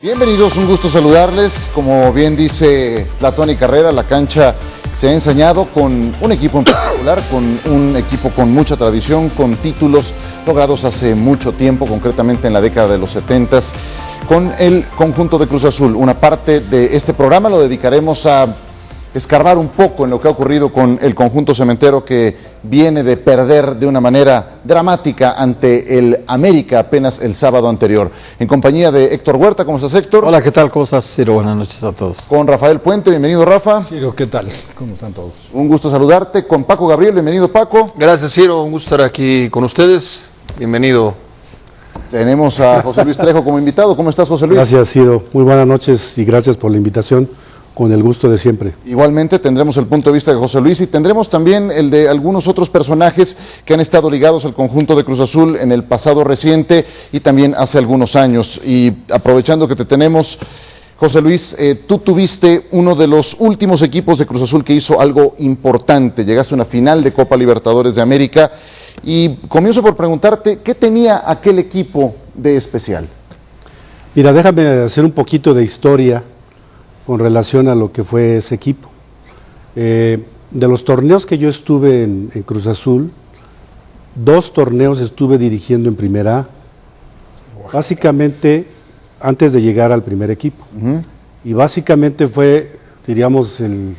Bienvenidos, un gusto saludarles. Como bien dice Tlatuani Carrera, la cancha se ha ensañado con un equipo en particular, con un equipo con mucha tradición, con títulos logrados hace mucho tiempo, concretamente en la década de los 70s, con el conjunto de Cruz Azul. Una parte de este programa lo dedicaremos a escarbar un poco en lo que ha ocurrido con el conjunto cementero, que viene de perder de una manera dramática ante el América apenas el sábado anterior. En compañía de Héctor Huerta. ¿Cómo estás, Héctor? Hola, ¿qué tal? ¿Cómo estás, Ciro? Buenas noches a todos. Con Rafael Puente. Bienvenido, Rafa. Ciro, ¿qué tal? ¿Cómo están todos? Un gusto saludarte. Con Paco Gabriel. Bienvenido, Paco. Gracias, Ciro. Un gusto estar aquí con ustedes. Bienvenido. Tenemos a José Luis Trejo como invitado. ¿Cómo estás, José Luis? Gracias, Ciro. Muy buenas noches y gracias por la invitación. Con el gusto de siempre. Igualmente tendremos el punto de vista de José Luis y tendremos también el de algunos otros personajes que han estado ligados al conjunto de Cruz Azul en el pasado reciente y también hace algunos años. Y aprovechando que te tenemos, José Luis, tú tuviste uno de los últimos equipos de Cruz Azul que hizo algo importante. Llegaste a una final de Copa Libertadores de América y comienzo por preguntarte, ¿qué tenía aquel equipo de especial? Mira, déjame hacer un poquito de historia con relación a lo que fue ese equipo. De los torneos que yo estuve en Cruz Azul, 2 torneos estuve dirigiendo en Primera A, básicamente antes de llegar al primer equipo. Y básicamente fue, diríamos, el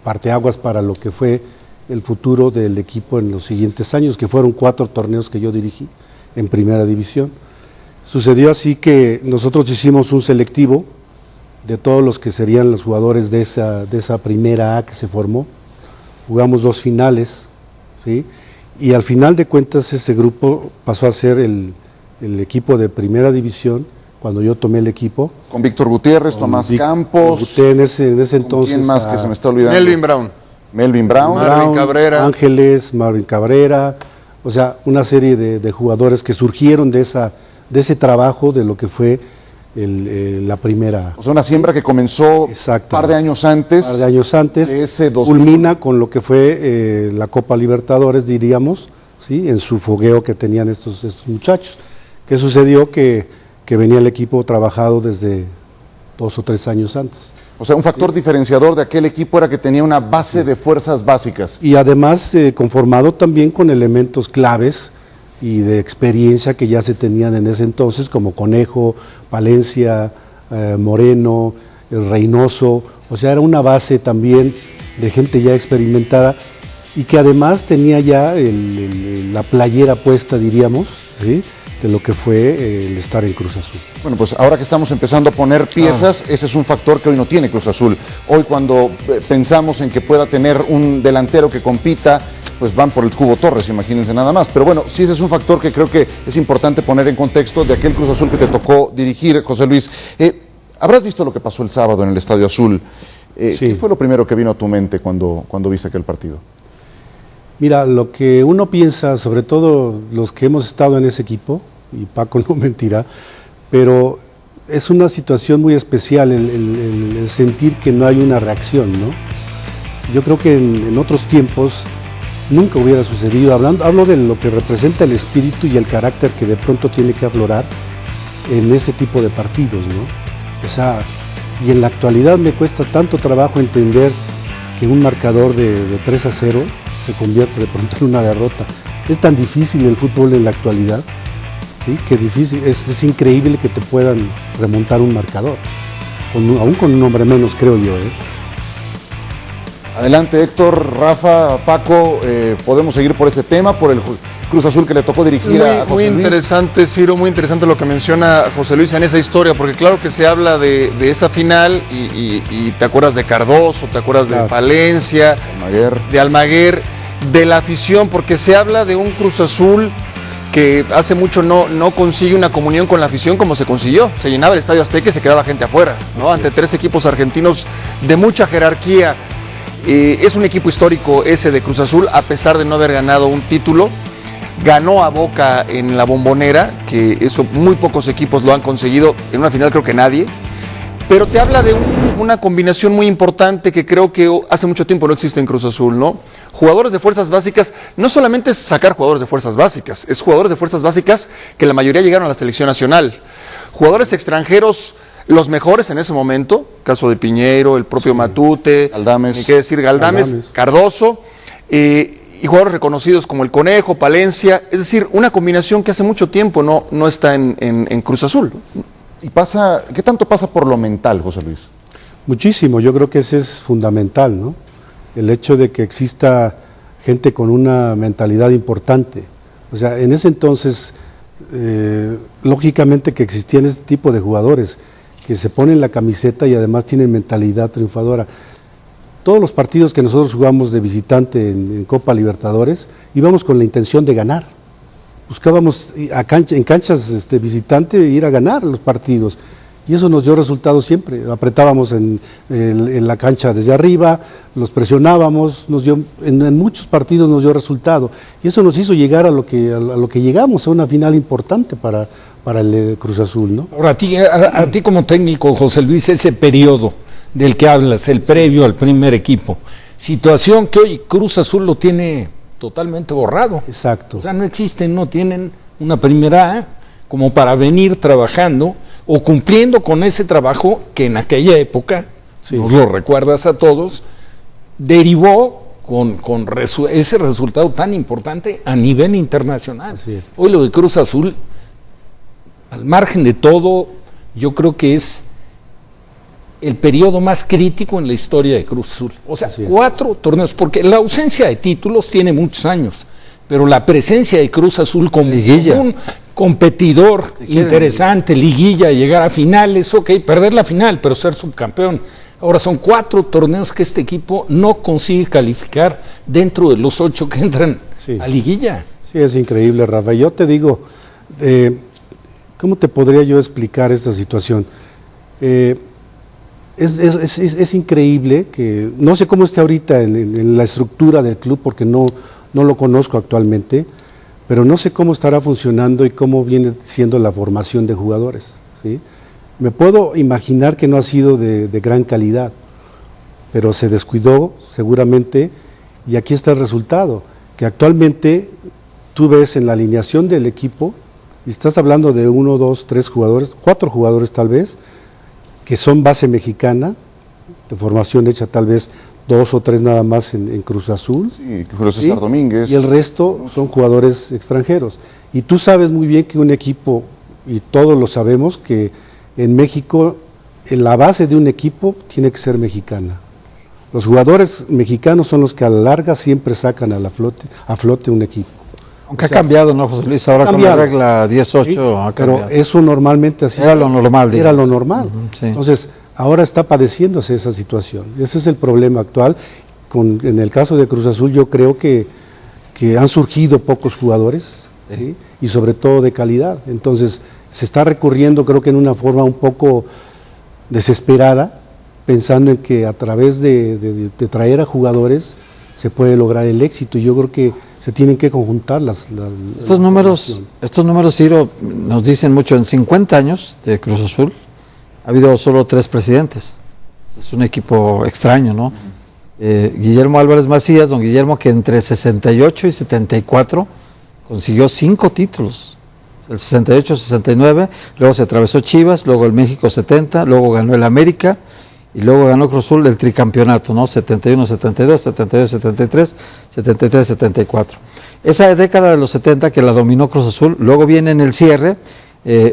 parteaguas para lo que fue el futuro del equipo en los siguientes años, que fueron 4 torneos que yo dirigí en Primera División. Sucedió así que nosotros hicimos un selectivo de todos los que serían los jugadores de esa Primera A que se formó. Jugamos 2 finales, ¿sí? Y al final de cuentas ese grupo pasó a ser el equipo de Primera División cuando yo tomé el equipo. Con Víctor Gutiérrez, Tomás Campos. En ese entonces. ¿Quién más que se me está olvidando? Melvin Brown. Marvin Cabrera. Ángeles, Marvin Cabrera. O sea, una serie de jugadores que surgieron de ese trabajo de lo que fue la primera. O sea, una siembra que comenzó un par de años antes. De ese 2000. Culmina con lo que fue la Copa Libertadores, diríamos, ¿sí? En su fogueo que tenían estos muchachos. ¿Qué sucedió? Que venía el equipo trabajado desde 2 o 3 años antes. O sea, un factor diferenciador de aquel equipo era que tenía una base de fuerzas básicas. Y además conformado también con elementos claves y de experiencia que ya se tenían en ese entonces, como Conejo, Palencia, Moreno, Reynoso. O sea, era una base también de gente ya experimentada y que además tenía ya la playera puesta, diríamos, ¿sí?, de lo que fue el estar en Cruz Azul. Bueno, pues ahora que estamos empezando a poner piezas, ese es un factor que hoy no tiene Cruz Azul. Hoy cuando pensamos en que pueda tener un delantero que compita, pues van por el Cubo Torres, imagínense nada más. Pero bueno, sí, ese es un factor que creo que es importante poner en contexto de aquel Cruz Azul que te tocó dirigir, José Luis. Habrás visto lo que pasó el sábado en el Estadio Azul. Sí. ¿Qué fue lo primero que vino a tu mente cuando viste aquel partido? Mira, lo que uno piensa, sobre todo los que hemos estado en ese equipo, y Paco no mentirá, pero es una situación muy especial el sentir que no hay una reacción, ¿no? Yo creo que en otros tiempos nunca hubiera sucedido. Hablo de lo que representa el espíritu y el carácter que de pronto tiene que aflorar en ese tipo de partidos, ¿no? O sea, y en la actualidad me cuesta tanto trabajo entender que un marcador de 3-0 se convierte de pronto en una derrota. Es tan difícil el fútbol en la actualidad, ¿sí?, que difícil, es increíble que te puedan remontar un marcador, aún con un hombre menos, creo yo, ¿eh? Adelante, Héctor, Rafa, Paco, podemos seguir por ese tema, por el Cruz Azul que le tocó dirigir a José Muy Luis. interesante, Ciro, muy interesante lo que menciona José Luis en esa historia, porque claro que se habla de esa final y te acuerdas de Cardoso, te acuerdas de Palencia, de Almaguer, de la afición, porque se habla de un Cruz Azul que hace mucho no consigue una comunión con la afición como se consiguió. Se llenaba el Estadio Azteca y se quedaba gente afuera, ¿no? Ante 3 equipos argentinos de mucha jerarquía. Es un equipo histórico ese de Cruz Azul, a pesar de no haber ganado un título. Ganó a Boca en la Bombonera, que eso muy pocos equipos lo han conseguido, en una final creo que nadie. Pero te habla de una combinación muy importante que creo que hace mucho tiempo no existe en Cruz Azul, ¿no? Jugadores de fuerzas básicas, no solamente es sacar jugadores de fuerzas básicas, es jugadores de fuerzas básicas que la mayoría llegaron a la selección nacional. Jugadores extranjeros Los mejores en ese momento, caso de Piñeiro, el propio Matute, Galdames. ni qué decir, Galdames. Cardoso, y jugadores reconocidos como el Conejo, Palencia, es decir, una combinación que hace mucho tiempo no está en Cruz Azul. ¿Y qué tanto pasa por lo mental, José Luis? Muchísimo, yo creo que ese es fundamental, ¿no? El hecho de que exista gente con una mentalidad importante. O sea, en ese entonces, lógicamente que existían este tipo de jugadores que se ponen la camiseta y además tienen mentalidad triunfadora. Todos los partidos que nosotros jugamos de visitante en Copa Libertadores, íbamos con la intención de ganar. Buscábamos en canchas de visitante ir a ganar los partidos. Y eso nos dio resultados siempre. Apretábamos en la cancha desde arriba, los presionábamos, en muchos partidos nos dio resultado. Y eso nos hizo llegar a lo que llegamos, a una final importante para el Cruz Azul, ¿no? Ahora, a ti como técnico, José Luis, ese periodo del que hablas, el previo al primer equipo, situación que hoy Cruz Azul lo tiene totalmente borrado. Exacto. O sea, no existen, no tienen una primera A como para venir trabajando o cumpliendo con ese trabajo que en aquella época, nos lo recuerdas a todos, derivó con ese resultado tan importante a nivel internacional. Así es. Hoy lo de Cruz Azul, al margen de todo, yo creo que es el periodo más crítico en la historia de Cruz Azul. O sea, 4 torneos, porque la ausencia de títulos tiene muchos años, pero la presencia de Cruz Azul como un competidor interesante, liguilla, llegar a finales, ok, perder la final, pero ser subcampeón. Ahora son 4 torneos que este equipo no consigue calificar dentro de los 8 que entran a liguilla. Sí, es increíble, Rafa. Yo te digo, ¿cómo te podría yo explicar esta situación? Es increíble que, no sé cómo esté ahorita en la estructura del club, porque no lo conozco actualmente, pero no sé cómo estará funcionando y cómo viene siendo la formación de jugadores, ¿sí? Me puedo imaginar que no ha sido de gran calidad, pero se descuidó seguramente, y aquí está el resultado, que actualmente tú ves en la alineación del equipo, y estás hablando de 1, 2, 3 jugadores, 4 jugadores tal vez, que son base mexicana, de formación hecha tal vez 2 o 3 nada más en Cruz Azul. Sí, Julio César Domínguez. Y el resto son jugadores extranjeros. Y tú sabes muy bien que un equipo, y todos lo sabemos, que en México la base de un equipo tiene que ser mexicana. Los jugadores mexicanos son los que a la larga siempre sacan a flote un equipo. Aunque ha cambiado, ¿no, José Luis? Ahora con la regla 18 sí, ha cambiado. pero eso normalmente así. Era lo normal. Era lo normal. Sí. Entonces, ahora está padeciéndose esa situación. Ese es el problema actual. En el caso de Cruz Azul, yo creo que han surgido pocos jugadores, ¿sí? Y sobre todo de calidad. Entonces, se está recurriendo, creo que en una forma un poco desesperada, pensando en que a través de traer a jugadores se puede lograr el éxito. Y yo creo que se tienen que conjuntar estos números, Ciro, nos dicen mucho. En 50 años de Cruz Azul ha habido solo 3 presidentes. Es un equipo extraño, ¿no? Guillermo Álvarez Macías, don Guillermo, que entre 68 y 74 consiguió 5 títulos. El 68-69, luego se atravesó Chivas, luego el México 70, luego ganó el América y luego ganó Cruz Azul el tricampeonato, ¿no? 71-72, 72-73, 73-74. Esa década de los 70 que la dominó Cruz Azul, luego viene en el cierre,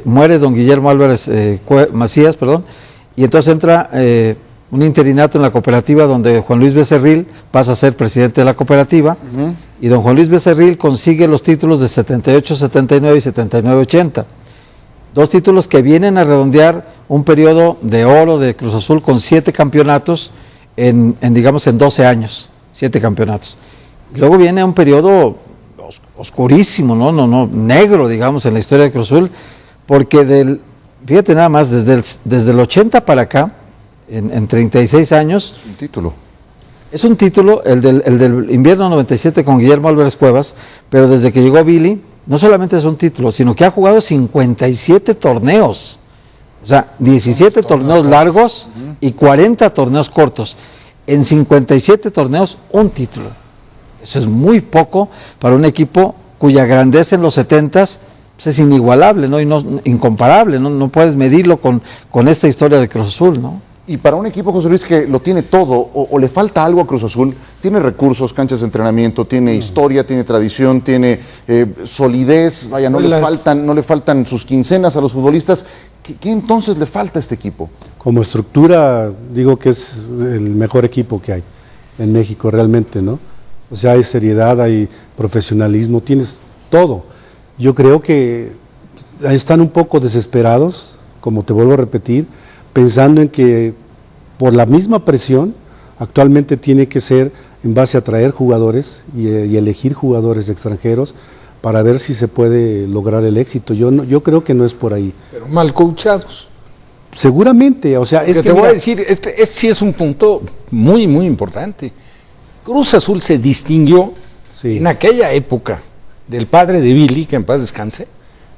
muere don Guillermo Álvarez Macías, y entonces entra un interinato en la cooperativa donde Juan Luis Becerril pasa a ser presidente de la cooperativa, y don Juan Luis Becerril consigue los títulos de 78-79 y 79-80. 2 títulos que vienen a redondear un periodo de oro de Cruz Azul con 7 campeonatos en 12 años, 7 campeonatos. Luego viene un periodo oscurísimo, no, negro, digamos, en la historia de Cruz Azul, porque fíjate nada más, desde el 80 para acá, en 36 años. Es un título. Es un título, el del invierno 97 con Guillermo Álvarez Cuevas, pero desde que llegó Billy, no solamente es un título, sino que ha jugado 57 torneos. O sea, 17 torneos largos y 40 torneos cortos. En 57 torneos, un título. Eso es muy poco para un equipo cuya grandeza en los 70s pues es inigualable, ¿no? Y no incomparable, ¿no? No puedes medirlo con esta historia de Cruz Azul, ¿no? Y para un equipo, José Luis, que lo tiene todo, o le falta algo a Cruz Azul, tiene recursos, canchas de entrenamiento, tiene historia, tiene tradición, tiene solidez, vaya, no le faltan sus quincenas a los futbolistas. ¿Qué entonces le falta a este equipo? Como estructura, digo que es el mejor equipo que hay en México realmente, ¿no? O sea, hay seriedad, hay profesionalismo, tienes todo. Yo creo que están un poco desesperados, como te vuelvo a repetir, pensando en que por la misma presión actualmente tiene que ser en base a traer jugadores y elegir jugadores extranjeros para ver si se puede lograr el éxito. Yo creo que no es por ahí. Pero mal coachados. Seguramente, o sea, es que te voy a decir, este sí es un punto muy, muy importante. Cruz Azul se distinguió en aquella época del padre de Billy, que en paz descanse.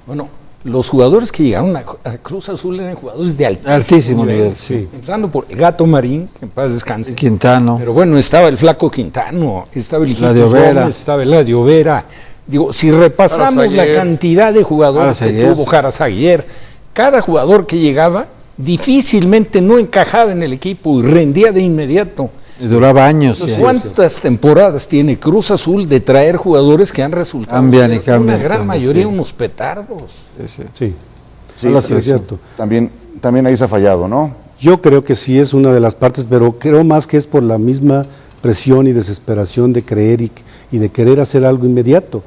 Bueno, los jugadores que llegaron a Cruz Azul eran jugadores de altísimo nivel. Sí. Empezando por el Gato Marín, que en paz descanse. Quintano. Pero bueno, estaba el Flaco Quintano, estaba el Eladio Vera. Estaba el Eladio Vera. Digo, si repasamos la cantidad de jugadores que tuvo Jarazaguer, cada jugador que llegaba difícilmente no encajaba en el equipo y rendía de inmediato. Y duraba años. ¿Cuántas temporadas tiene Cruz Azul de traer jugadores que han resultado cambian? La gran mayoría unos petardos. Sí, es cierto. También ahí se ha fallado, ¿no? Yo creo que sí es una de las partes, pero creo más que es por la misma presión y desesperación de creer y de querer hacer algo inmediato.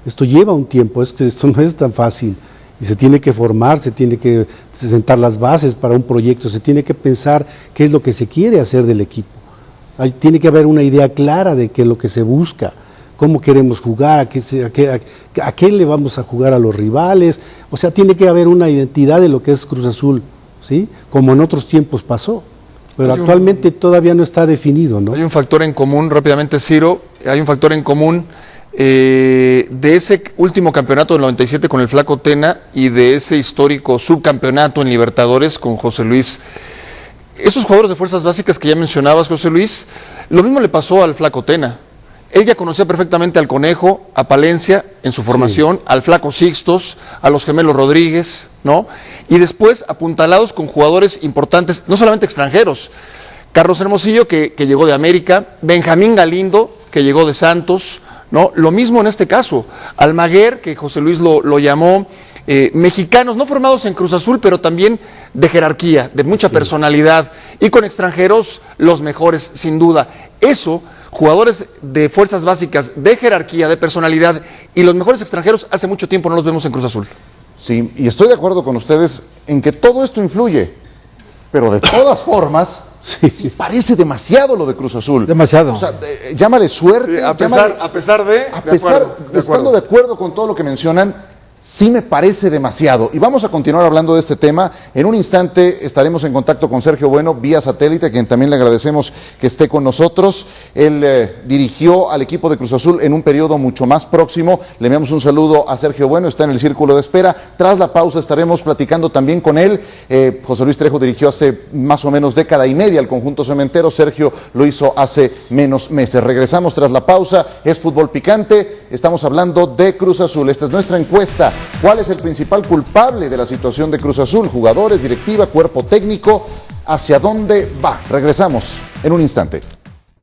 Esto lleva un tiempo, esto no es tan fácil. Y se tiene que formar, se tiene que sentar las bases para un proyecto, se tiene que pensar qué es lo que se quiere hacer del equipo. Tiene que haber una idea clara de qué es lo que se busca, cómo queremos jugar, a qué le vamos a jugar a los rivales. O sea, tiene que haber una identidad de lo que es Cruz Azul, ¿sí? Como en otros tiempos pasó. Pero actualmente todavía no está definido, ¿no? Hay un factor en común, rápidamente, Ciro, hay un factor en común de ese último campeonato del 97 con el Flaco Tena y de ese histórico subcampeonato en Libertadores con José Luis. Esos jugadores de fuerzas básicas que ya mencionabas, José Luis, lo mismo le pasó al Flaco Tena. Él ya conocía perfectamente al Conejo, a Palencia en su formación, al Flaco Sixtos, a los Gemelos Rodríguez, ¿no? Y después apuntalados con jugadores importantes, no solamente extranjeros. Carlos Hermosillo, que llegó de América, Benjamín Galindo, que llegó de Santos, ¿no? Lo mismo en este caso. Almaguer, que José Luis lo llamó, mexicanos, no formados en Cruz Azul, pero también de jerarquía, de mucha personalidad, y con extranjeros los mejores, sin duda. Eso, jugadores de fuerzas básicas, de jerarquía, de personalidad, y los mejores extranjeros, hace mucho tiempo no los vemos en Cruz Azul. Sí, y estoy de acuerdo con ustedes en que todo esto influye, pero de todas formas, sí parece demasiado lo de Cruz Azul. Demasiado. O sea, llámale suerte. Sí, a pesar de estando de acuerdo con todo lo que mencionan, sí me parece demasiado. Y vamos a continuar hablando de este tema. En un instante estaremos en contacto con Sergio Bueno, vía satélite, a quien también le agradecemos que esté con nosotros. Él dirigió al equipo de Cruz Azul en un periodo mucho más próximo. Le enviamos un saludo a Sergio Bueno, está en el círculo de espera. Tras la pausa estaremos platicando también con él. José Luis Trejo dirigió hace más o menos década y media al conjunto cementero. Sergio lo hizo hace menos meses. Regresamos tras la pausa. Es Fútbol Picante. Estamos hablando de Cruz Azul. Esta es nuestra encuesta. ¿Cuál es el principal culpable de la situación de Cruz Azul? Jugadores, directiva, cuerpo técnico. ¿Hacia dónde va? Regresamos en un instante.